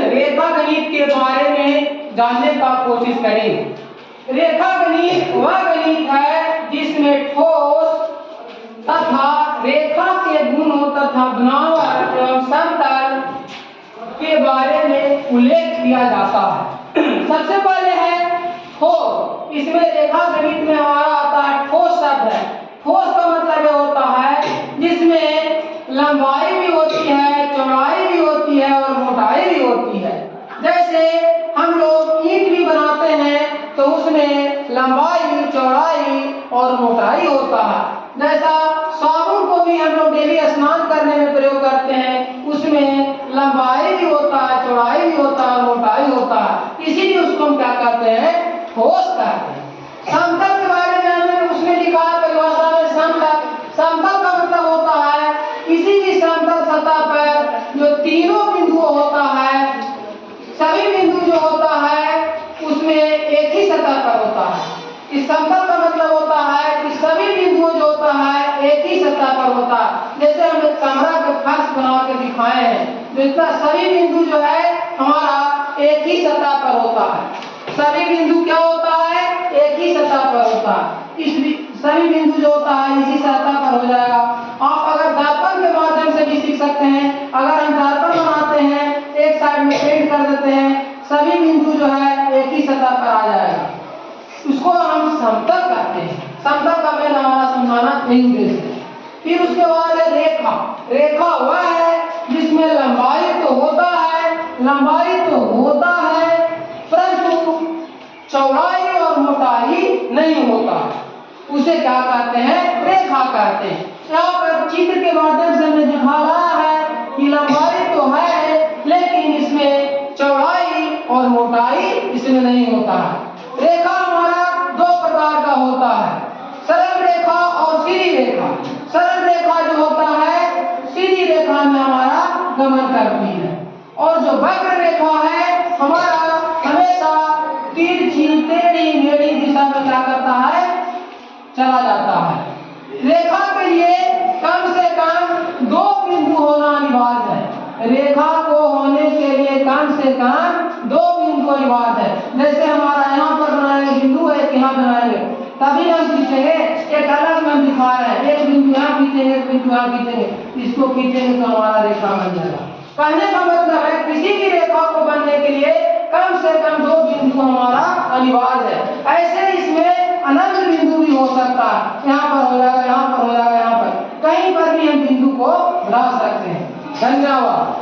रेखा गणित के बारे में जानने का कोशिश करें। रेखा गणित वह गणित है जिसमें ठोस तथा रेखा के गुणों तथा बनावट एवं समतल के बारे में उल्लेख किया जाता है। सबसे पहले है ठोस। इसमें रेखा गणित में हमारा आता है ठोस शब्द है। ठोस का मतलब यह होता है जिसमें लंबाई भी होती है, चौड़ाई भी होती है और मोटाई भी होती है। जैसे हम लोग ईंट भी बनाते हैं तो उसमें लंबाई, चौड़ाई और मोटाई होता है। जैसा साबुन को भी हम लोग डेली स्नान करने में प्रयोग करते हैं, उसमें लंबाई भी होता है, चौड़ाई भी होता है, मोटाई होता है, इसीलिए उसको हम क्या कहते हैं, ठोस कहते हैं। समतल के बारे में हमने उसमें लिखा है परिभाषा में समतल। समतल का मतलब होता है किसी भी समतल सतह पर जो तीनों बिंदु होता है, सभी बिंदु जो होता है उसमें एक ही सतह पर होता है। इस समतल का मतलब होता है कि सभी बिंदु जो होता है एक ही सतह पर होता है। जैसे हम एक कमरा के फर्श बना के दिखाए हैं, तो इतना सभी बिंदु जो है हमारा एक ही सतह पर होता है। सभी बिंदु क्या होता है, एक ही सतह पर होता है। इस सभी बिंदु जो होता है इसी सतह पर हो जाएगा। आप अगर दर्पण के माध्यम से भी सीख सकते हैं। अगर हम दर्पण बनाते हैं, एक साइड में पेंट कर देते हैं, सभी बिंदु जो है एक ही सतह पर आ जाएगा, उसको हम समतल कहते हैं। समतल का मेन हमारा समझाना यही उद्देश्य है। फिर उसके बाद है रेखा। रेखा वह है जिसमें लंबाई तो होता है परंतु चौड़ाई और मोटाई नहीं होता, उसे क्या कहते हैं, रेखा कहते हैं। यहाँ पर चित्र के माध्यम से हमें दिखा रहा है कि लंबाई तो है लेकिन इसमें चौड़ाई और मोटाई इसमें नहीं होता है। रेखा हमारा दो प्रकार का होता है, सरल रेखा और सीधी रेखा। सरल रेखा जो होता है सीधी रेखा में हमारा गमन करती है, और जो वक्र रेखा है हमारा हमेशा तिरछी, टेढ़ी मेढ़ी दिशा में क्या करता है, चला जाता है। रेखा के लिए कम से कम दो बिंदु होना अनिवार्य है। रेखा को होने के लिए कम से कम दो बिंदु अनिवार्य है। जैसे हमारा यहाँ पर बनाएंगे बिंदु है, यहाँ बनाएंगे तभी हम खींचेंगे। एक अलग में हम दिखा रहे हैं, एक बिंदु यहाँ खींचेंगे, एक बिंदु यहाँ खींचेंगे, इसको खींचेंगे तो हमारा रेखा बन जाएगा। कहने का मतलब है किसी भी रेखा को बनने के लिए कम से कम दो बिंदु हमारा अनिवार्य है। ऐसे इसमें अनंत बिंदु भी हो सकता है, यहाँ पर हो जाएगा, यहाँ पर हो जाएगा, यहाँ पर कहीं पर भी हम बिंदु को ला सकते हैं। धन्यवाद।